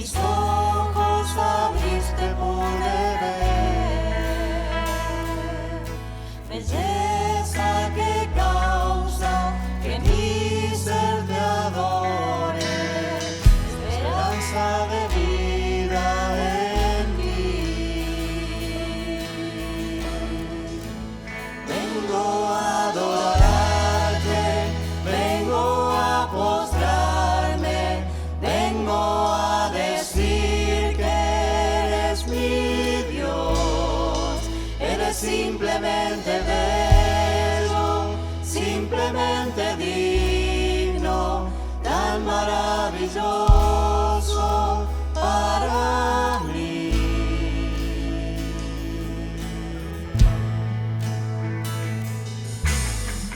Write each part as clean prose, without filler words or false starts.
mis ojos abriste pude ver, belleza que causa que mi ser te adore, esperanza de vida en ti. Vengo a adorarte, vengo a postrarme, vengo a decir que eres mi Dios. Eres simplemente bello, simplemente digno, tan maravilloso para mí.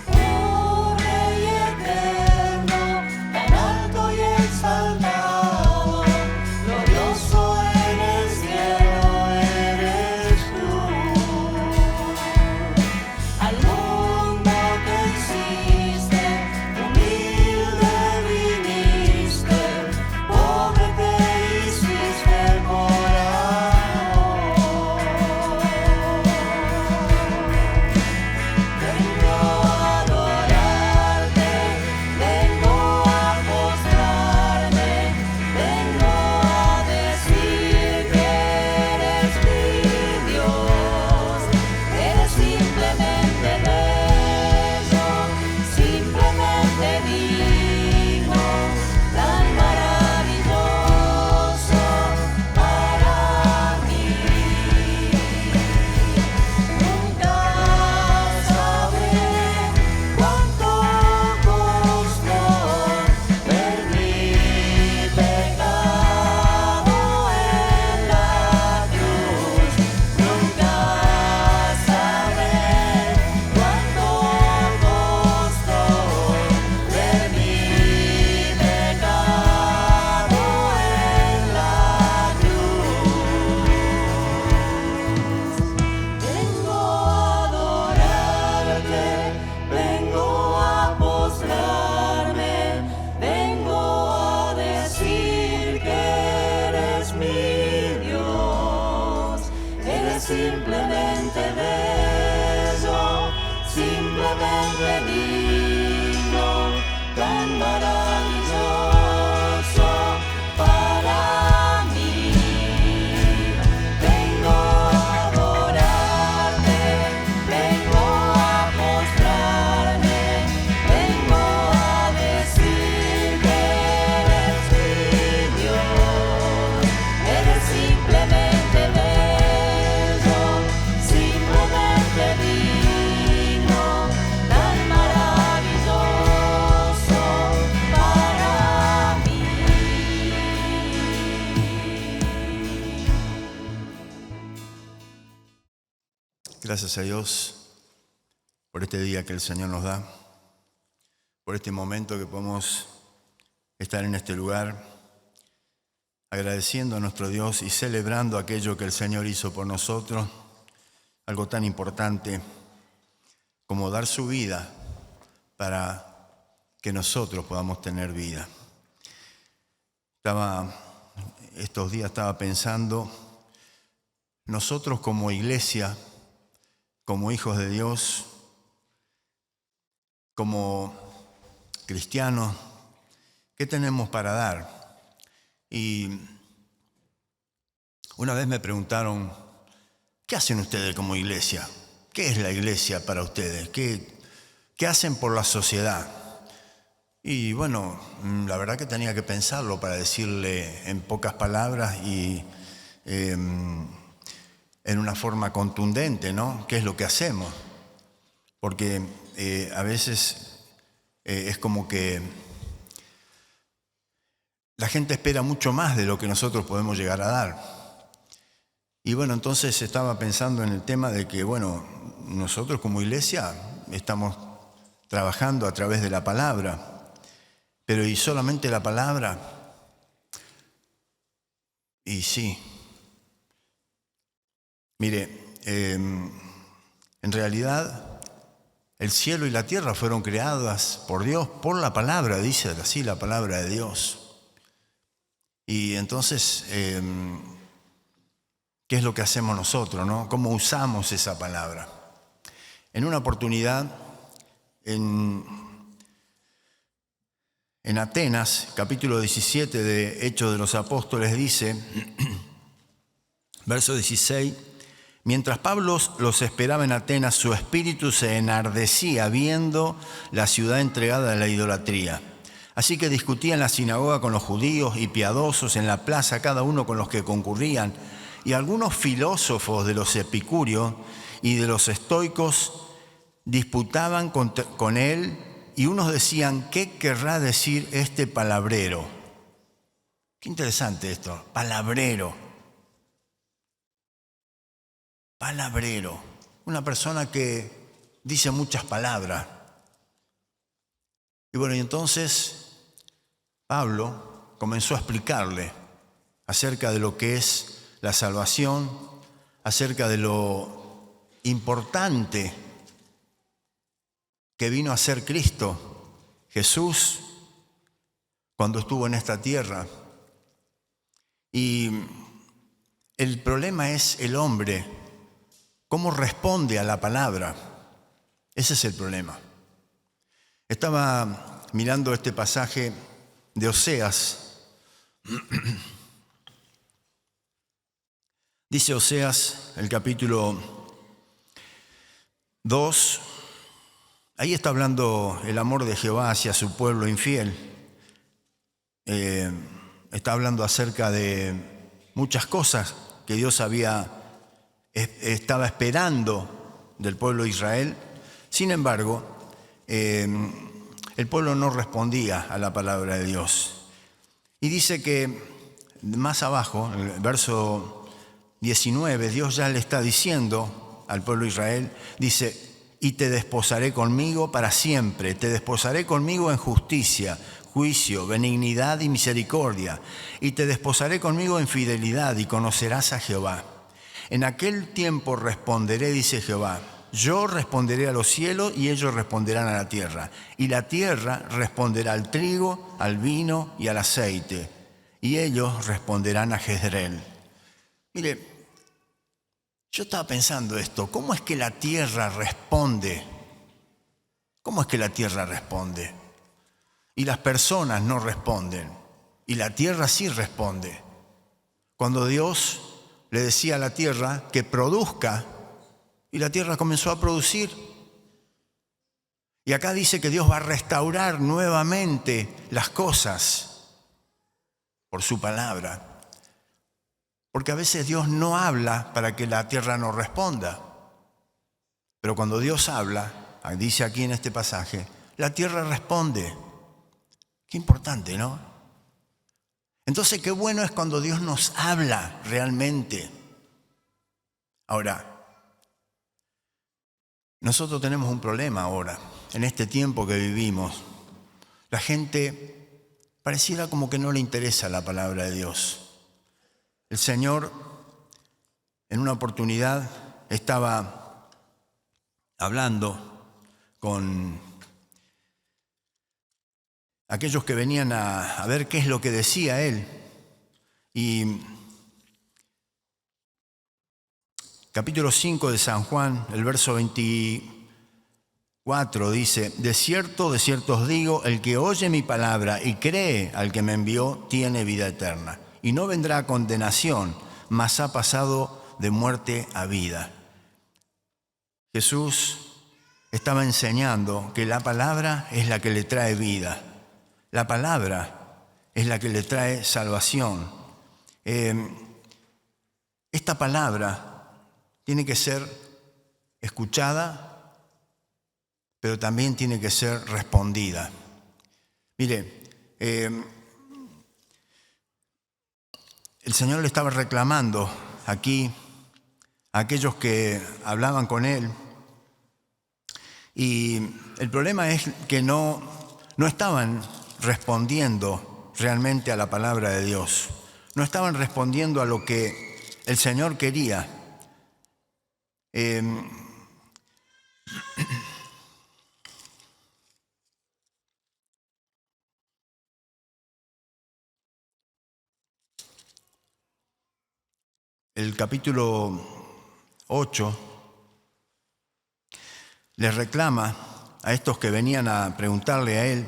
Oh Rey eterno, tan alto y exaltado, glorioso en el cielo eres tú. Al mundo que hiciste, humilde viniste, pobre te hiciste por amor. Vengo a adorarte, vengo a postrarme, vengo a decir que eres mi Dios. Eres simplemente bello, simplemente digno, tan maravilloso para mí. Nunca sabré cuánto costó ver mi pecado en la cruz. Nunca sabré cuánto costó ver mi pecado en la cruz. Vengo a adorarte, vengo a postrarme, vengo a decir que eres mi Dios. Eres simplemente bello, simplemente digno, tan maravilloso para mí. Vengo a adorarte, vengo a postrarme, vengo a decir que eres mi Dios. Eres simplemente bello, simplemente digno, tan maravilloso para mí. Gracias a Dios por este día que el Señor nos da, por este momento que podemos estar en este lugar, agradeciendo a nuestro Dios y celebrando aquello que el Señor hizo por nosotros, algo tan importante como dar su vida para que nosotros podamos tener vida. Estos días estaba pensando, nosotros como iglesia, como hijos de Dios, como cristianos, ¿qué tenemos para dar? Y una vez me preguntaron, ¿qué hacen ustedes como iglesia? ¿Qué es la iglesia para ustedes? ¿Qué hacen por la sociedad? Y bueno, la verdad que tenía que pensarlo para decirle en pocas palabras y en una forma contundente, ¿no? ¿Qué es lo que hacemos? Porque a veces es como que la gente espera mucho más de lo que nosotros podemos llegar a dar. Y bueno, entonces estaba pensando en el tema de que, bueno, nosotros como iglesia estamos trabajando a través de la palabra, pero ¿y solamente la palabra? Y sí. Mire, en realidad el cielo y la tierra fueron creadas por Dios, por la palabra, dice así la palabra de Dios. Y entonces, ¿qué es lo que hacemos nosotros, no? ¿Cómo usamos esa palabra? En una oportunidad, en Atenas, capítulo 17 de Hechos de los Apóstoles, dice, verso 16, mientras Pablo los esperaba en Atenas, su espíritu se enardecía viendo la ciudad entregada a la idolatría. Así que discutía en la sinagoga con los judíos y piadosos, en la plaza cada uno con los que concurrían, y algunos filósofos de los epicúreos y de los estoicos disputaban con él, y unos decían, ¿qué querrá decir este palabrero? Qué interesante esto, palabrero. Palabrero, una persona que dice muchas palabras. Y bueno, y entonces Pablo comenzó a explicarle acerca de lo que es la salvación, acerca de lo importante que vino a ser Cristo, Jesús, cuando estuvo en esta tierra. Y el problema es el hombre, cómo responde a la palabra. Ese es el problema. Estaba mirando este pasaje de Oseas. Dice Oseas, el capítulo 2, ahí está hablando el amor de Jehová hacia su pueblo infiel. Está hablando acerca de muchas cosas que Dios estaba esperando del pueblo de Israel. Sin embargo, el pueblo no respondía a la palabra de Dios. Y dice que más abajo, en el verso 19, Dios ya le está diciendo al pueblo de Israel, dice, y te desposaré conmigo para siempre, te desposaré conmigo en justicia, juicio, benignidad y misericordia, y te desposaré conmigo en fidelidad, y conocerás a Jehová. En aquel tiempo responderé, dice Jehová, yo responderé a los cielos y ellos responderán a la tierra. Y la tierra responderá al trigo, al vino y al aceite. Y ellos responderán a Jezreel. Mire, yo estaba pensando esto. ¿Cómo es que la tierra responde? ¿Cómo es que la tierra responde? Y las personas no responden. Y la tierra sí responde. Cuando Dios le decía a la tierra que produzca, y la tierra comenzó a producir. Y acá dice que Dios va a restaurar nuevamente las cosas por su palabra. Porque a veces Dios no habla para que la tierra no responda. Pero cuando Dios habla, dice aquí en este pasaje, la tierra responde. Qué importante, ¿no? Entonces, qué bueno es cuando Dios nos habla realmente. Ahora, nosotros tenemos un problema ahora, en este tiempo que vivimos. La gente pareciera como que no le interesa la palabra de Dios. El Señor, en una oportunidad, estaba hablando con aquellos que venían a ver qué es lo que decía Él. Y capítulo 5 de San Juan, el verso 24 dice, de cierto os digo, el que oye mi palabra y cree al que me envió, tiene vida eterna. Y no vendrá a condenación, mas ha pasado de muerte a vida. Jesús estaba enseñando que la palabra es la que le trae vida. La palabra es la que le trae salvación. Esta palabra tiene que ser escuchada, pero también tiene que ser respondida. Mire, el Señor le estaba reclamando aquí a aquellos que hablaban con Él, y el problema es que no estaban respondiendo realmente a la palabra de Dios. No estaban respondiendo a lo que el Señor quería. el capítulo 8 les reclama a estos que venían a preguntarle a él.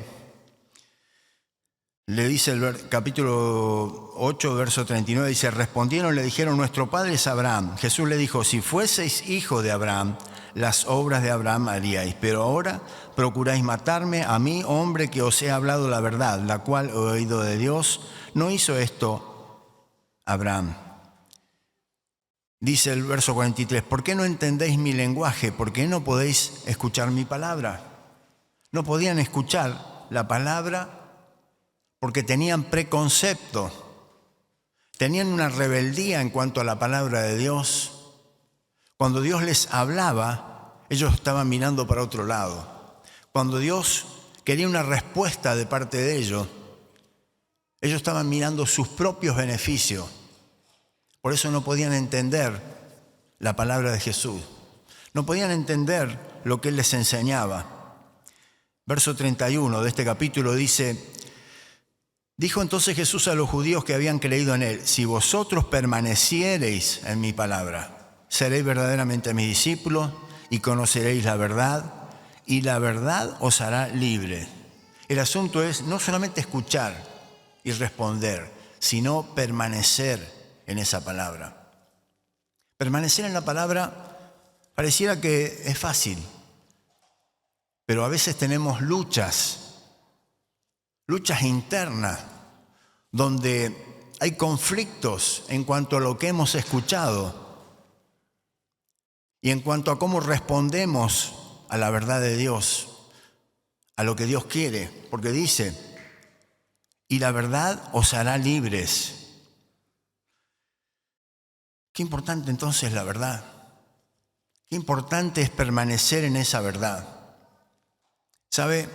Le dice el capítulo 8, verso 39, dice: respondieron, le dijeron, nuestro padre es Abraham. Jesús le dijo: si fueseis hijo de Abraham, las obras de Abraham haríais, pero ahora procuráis matarme a mí, hombre que os he hablado la verdad, la cual he oído de Dios. No hizo esto Abraham. Dice el verso 43, ¿por qué no entendéis mi lenguaje? ¿Por qué no podéis escuchar mi palabra? No podían escuchar la palabra porque tenían preconcepto, tenían una rebeldía en cuanto a la palabra de Dios. Cuando Dios les hablaba, ellos estaban mirando para otro lado. Cuando Dios quería una respuesta de parte de ellos estaban mirando sus propios beneficios. Por eso no podían entender la palabra de Jesús. No podían entender lo que Él les enseñaba. Verso 31 de este capítulo dice: dijo entonces Jesús a los judíos que habían creído en Él: si vosotros permaneciereis en mi palabra, seréis verdaderamente mis discípulos y conoceréis la verdad, y la verdad os hará libre. El asunto es no solamente escuchar y responder, sino permanecer en esa palabra. Permanecer en la palabra pareciera que es fácil, pero a veces tenemos luchas internas, donde hay conflictos en cuanto a lo que hemos escuchado y en cuanto a cómo respondemos a la verdad de Dios, a lo que Dios quiere, porque dice: y la verdad os hará libres. Qué importante entonces la verdad. Qué importante es permanecer en esa verdad. ¿Sabe?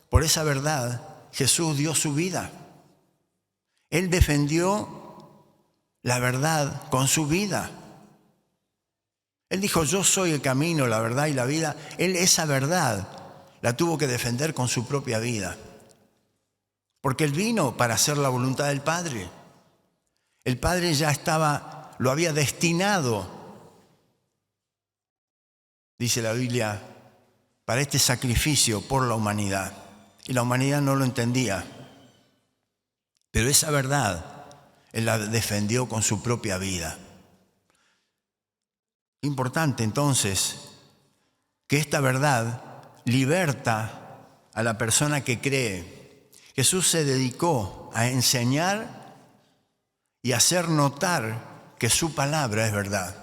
Por esa verdad Jesús dio su vida. Él defendió la verdad con su vida. Él dijo: yo soy el camino, la verdad y la vida. Él esa verdad la tuvo que defender con su propia vida. Porque Él vino para hacer la voluntad del Padre. El Padre ya lo había destinado, dice la Biblia, para este sacrificio por la humanidad. Y la humanidad no lo entendía. Pero esa verdad Él la defendió con su propia vida. Importante entonces que esta verdad liberta a la persona que cree. Jesús se dedicó a enseñar y hacer notar que su palabra es verdad,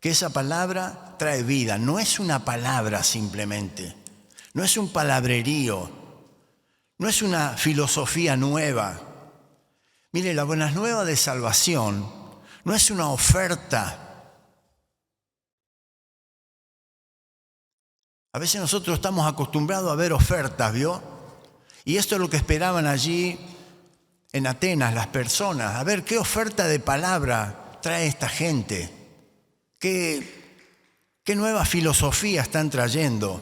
que esa palabra trae vida. No es una palabra simplemente, no es un palabrerío, no es una filosofía nueva. Mire, las buenas nuevas de salvación no es una oferta. A veces nosotros estamos acostumbrados a ver ofertas, ¿vio? Y esto es lo que esperaban allí en Atenas las personas. A ver, ¿qué oferta de palabra trae esta gente? ¿Qué nueva filosofía están trayendo?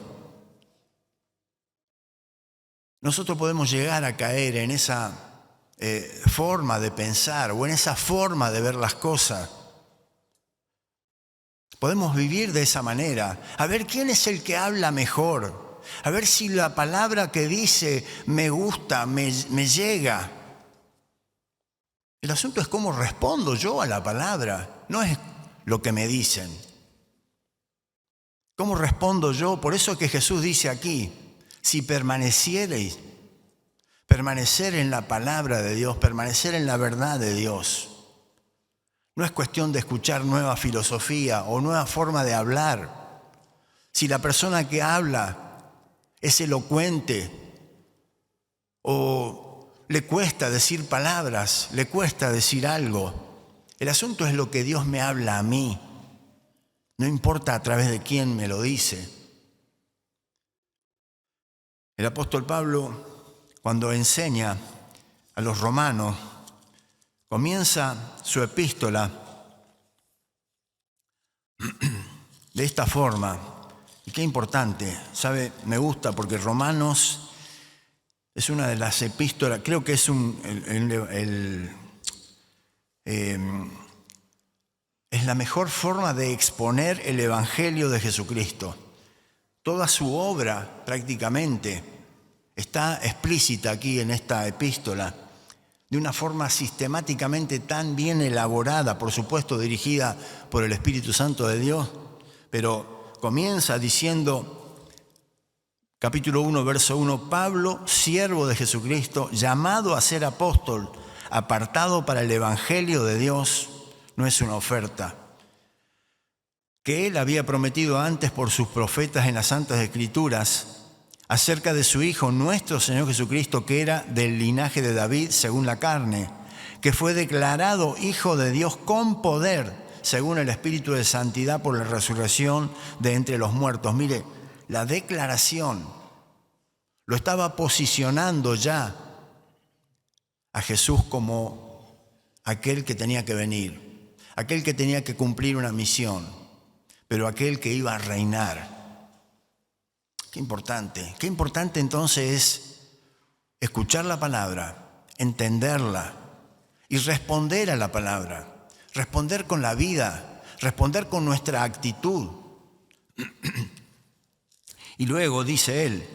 Nosotros podemos llegar a caer en esa forma de pensar o en esa forma de ver las cosas. Podemos vivir de esa manera. A ver quién es el que habla mejor. A ver si la palabra que dice me gusta, me llega. El asunto es cómo respondo yo a la palabra, no es lo que me dicen. ¿Cómo respondo yo? Por eso que Jesús dice aquí: si permaneciereis, permanecer en la palabra de Dios, permanecer en la verdad de Dios. No es cuestión de escuchar nueva filosofía o nueva forma de hablar. Si la persona que habla es elocuente o le cuesta decir palabras, le cuesta decir algo, el asunto es lo que Dios me habla a mí. No importa a través de quién me lo dice. El apóstol Pablo, cuando enseña a los romanos, comienza su epístola de esta forma. Y qué importante, ¿sabe? Me gusta porque Romanos es una de las epístolas, creo que es el Es la mejor forma de exponer el Evangelio de Jesucristo. Toda su obra prácticamente está explícita aquí en esta epístola, de una forma sistemáticamente tan bien elaborada, por supuesto dirigida por el Espíritu Santo de Dios, pero comienza diciendo, capítulo 1, verso 1, Pablo, siervo de Jesucristo, llamado a ser apóstol, apartado para el Evangelio de Dios, no es una oferta, que él había prometido antes por sus profetas en las Santas Escrituras, acerca de su Hijo, nuestro Señor Jesucristo, que era del linaje de David según la carne, que fue declarado Hijo de Dios con poder, según el Espíritu de Santidad por la resurrección de entre los muertos. Mire, la declaración lo estaba posicionando ya a Jesús como aquel que tenía que venir, aquel que tenía que cumplir una misión, pero aquel que iba a reinar. Qué importante entonces es escuchar la palabra, entenderla y responder a la palabra, responder con la vida, responder con nuestra actitud. Y luego dice él,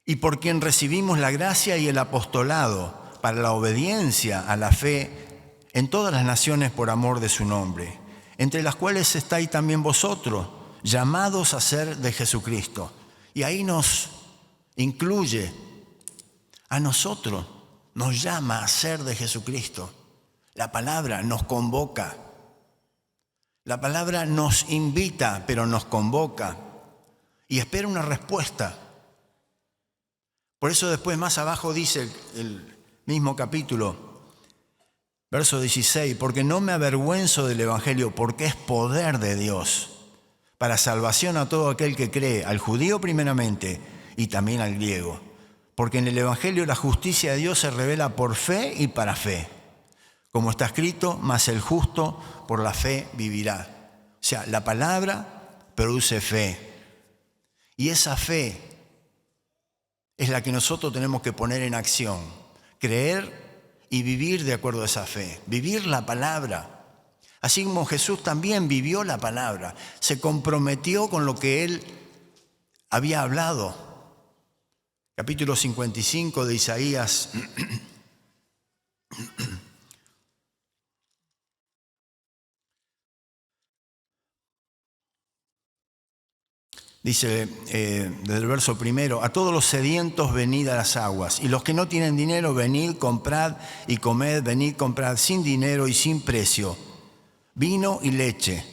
y por quien recibimos la gracia y el apostolado para la obediencia a la fe en todas las naciones por amor de su nombre, entre las cuales estáis también vosotros, llamados a ser de Jesucristo. Y ahí nos incluye a nosotros, nos llama a ser de Jesucristo. La palabra nos convoca. La palabra nos invita, pero nos convoca y espera una respuesta. Por eso después más abajo dice el mismo capítulo, verso 16, porque no me avergüenzo del Evangelio, porque es poder de Dios para salvación a todo aquel que cree, al judío primeramente y también al griego. Porque en el Evangelio la justicia de Dios se revela por fe y para fe. Como está escrito, mas el justo por la fe vivirá. O sea, la palabra produce fe. Y esa fe es la que nosotros tenemos que poner en acción. Creer y vivir de acuerdo a esa fe. Vivir la palabra. Así como Jesús también vivió la palabra, se comprometió con lo que él había hablado. Capítulo 55 de Isaías. Dice desde el verso primero, a todos los sedientos venid a las aguas, y los que no tienen dinero venid, comprad y comed, venid, comprad sin dinero y sin precio, vino y leche.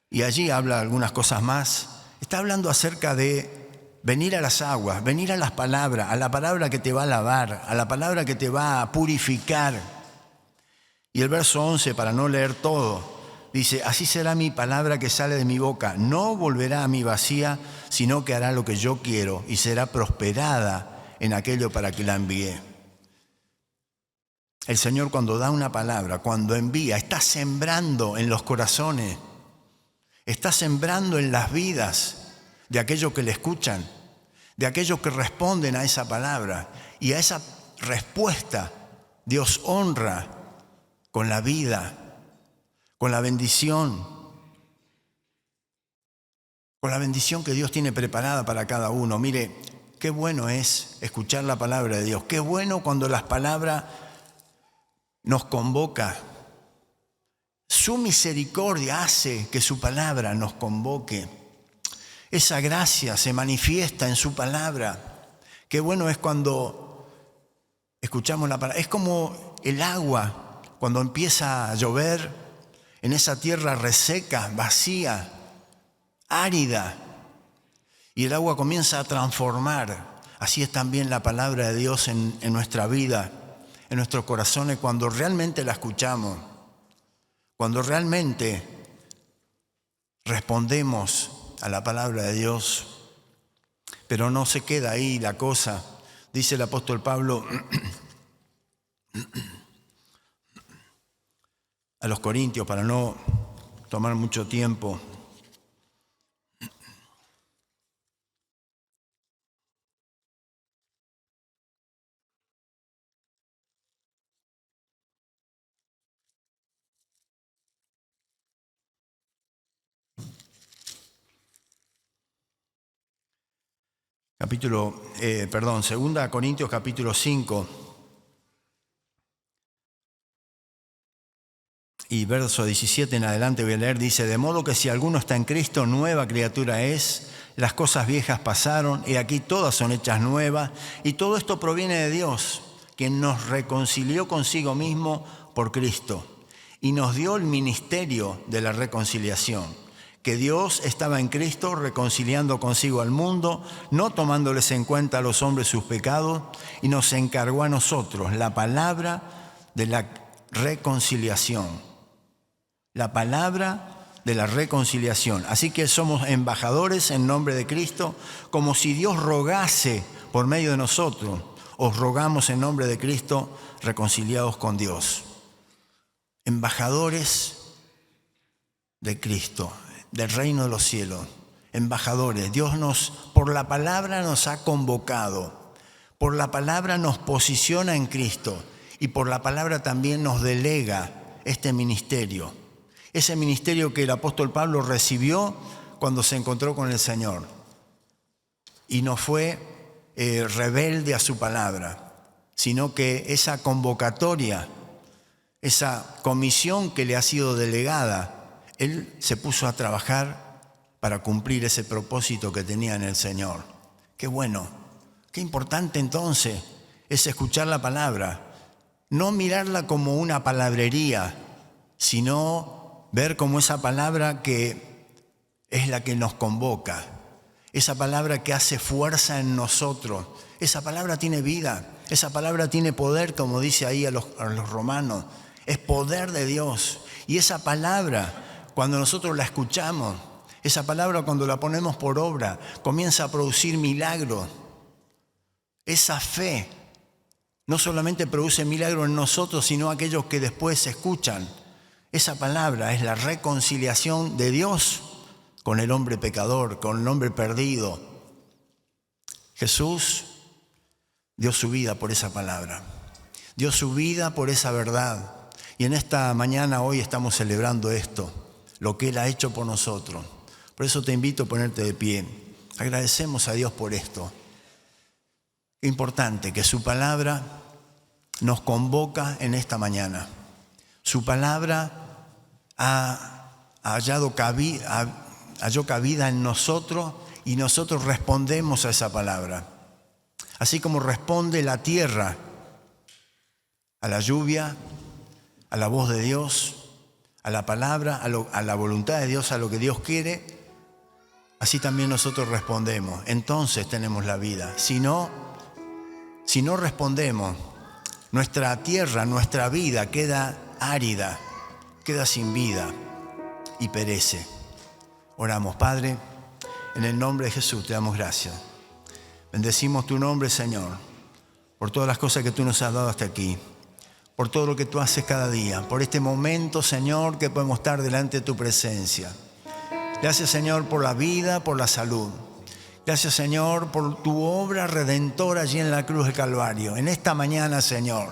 Y allí habla algunas cosas más. Está hablando acerca de venir a las aguas, venir a las palabras, a la palabra que te va a lavar, a la palabra que te va a purificar. Y el verso 11, para no leer todo, dice, así será mi palabra que sale de mi boca, no volverá a mí vacía, sino que hará lo que yo quiero y será prosperada en aquello para que la envié. El Señor cuando da una palabra, cuando envía, está sembrando en los corazones, está sembrando en las vidas de aquellos que le escuchan, de aquellos que responden a esa palabra. Y a esa respuesta Dios honra con la vida, con la bendición que Dios tiene preparada para cada uno. Mire, qué bueno es escuchar la palabra de Dios. Qué bueno cuando las palabras nos convoca. Su misericordia hace que su palabra nos convoque. Esa gracia se manifiesta en su palabra. Qué bueno es cuando escuchamos la palabra. Es como el agua cuando empieza a llover en esa tierra reseca, vacía, árida. Y el agua comienza a transformar. Así es también la palabra de Dios en nuestra vida, en nuestros corazones, cuando realmente la escuchamos. Cuando realmente respondemos a la palabra de Dios, pero no se queda ahí la cosa. Dice el apóstol Pablo a los Corintios, para no tomar mucho tiempo, 2 Corintios capítulo 5 y verso 17 en adelante voy a leer, dice: de modo que si alguno está en Cristo, nueva criatura es, las cosas viejas pasaron y aquí todas son hechas nuevas, y todo esto proviene de Dios, quien nos reconcilió consigo mismo por Cristo y nos dio el ministerio de la reconciliación, que Dios estaba en Cristo reconciliando consigo al mundo, no tomándoles en cuenta a los hombres sus pecados, y nos encargó a nosotros la palabra de la reconciliación. La palabra de la reconciliación. Así que somos embajadores en nombre de Cristo, como si Dios rogase por medio de nosotros. Os rogamos en nombre de Cristo, reconciliados con Dios. Embajadores de Cristo, del reino de los cielos. Embajadores. Dios por la palabra nos ha convocado. Por la palabra nos posiciona en Cristo. Y por la palabra también nos delega este ministerio. Ese ministerio que el apóstol Pablo recibió cuando se encontró con el Señor. Y no fue rebelde a su palabra, sino que esa convocatoria, esa comisión que le ha sido delegada, él se puso a trabajar para cumplir ese propósito que tenía en el Señor. Qué bueno, qué importante entonces es escuchar la palabra, no mirarla como una palabrería, sino ver como esa palabra que es la que nos convoca, esa palabra que hace fuerza en nosotros. Esa palabra tiene vida, esa palabra tiene poder, como dice ahí a los romanos. Es poder de Dios. Y esa palabra, cuando nosotros la escuchamos, esa palabra cuando la ponemos por obra, comienza a producir milagros. Esa fe no solamente produce milagros en nosotros, sino aquellos que después escuchan. Esa palabra es la reconciliación de Dios con el hombre pecador, con el hombre perdido. Jesús dio su vida por esa palabra, dio su vida por esa verdad. Y en esta mañana, hoy, estamos celebrando esto, lo que Él ha hecho por nosotros. Por eso te invito a ponerte de pie. Agradecemos a Dios por esto. Qué importante que su palabra nos convoca en esta mañana. Su palabra halló cabida en nosotros y nosotros respondemos a esa palabra. Así como responde la tierra a la lluvia, a la voz de Dios, a la palabra, a la voluntad de Dios, a lo que Dios quiere, así también nosotros respondemos. Entonces tenemos la vida. Si no respondemos, nuestra tierra, nuestra vida queda árida, queda sin vida y perece. Oramos, Padre, en el nombre de Jesús te damos gracias. Bendecimos tu nombre, Señor, por todas las cosas que tú nos has dado hasta aquí, por todo lo que tú haces cada día, por este momento, Señor, que podemos estar delante de tu presencia. Gracias, Señor, por la vida, por la salud. Gracias, Señor, por tu obra redentora allí en la cruz del Calvario. En esta mañana, Señor,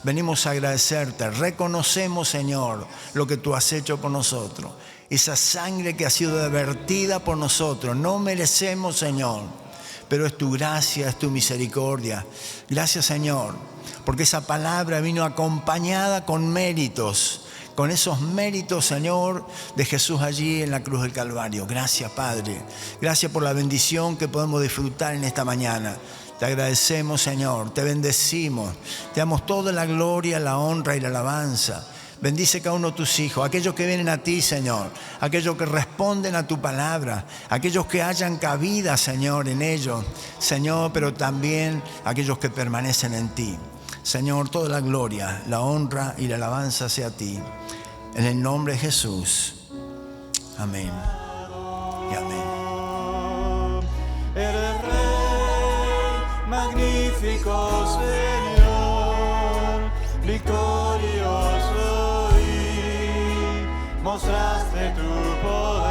venimos a agradecerte. Reconocemos, Señor, lo que tú has hecho por nosotros. Esa sangre que ha sido vertida por nosotros. No merecemos, Señor, pero es tu gracia, es tu misericordia. Gracias, Señor, porque esa palabra vino acompañada con méritos. Con esos méritos, Señor, de Jesús allí en la cruz del Calvario. Gracias, Padre. Gracias por la bendición que podemos disfrutar en esta mañana. Te agradecemos, Señor. Te bendecimos. Te damos toda la gloria, la honra y la alabanza. Bendice cada uno de tus hijos, aquellos que vienen a ti, Señor, aquellos que responden a tu palabra, aquellos que hayan cabida, Señor, en ellos, Señor, pero también aquellos que permanecen en ti. Señor, toda la gloria, la honra y la alabanza sea a ti. En el nombre de Jesús. Amén. Y amén. Eres Rey, magnífico Señor, victorioso y mostraste tu poder.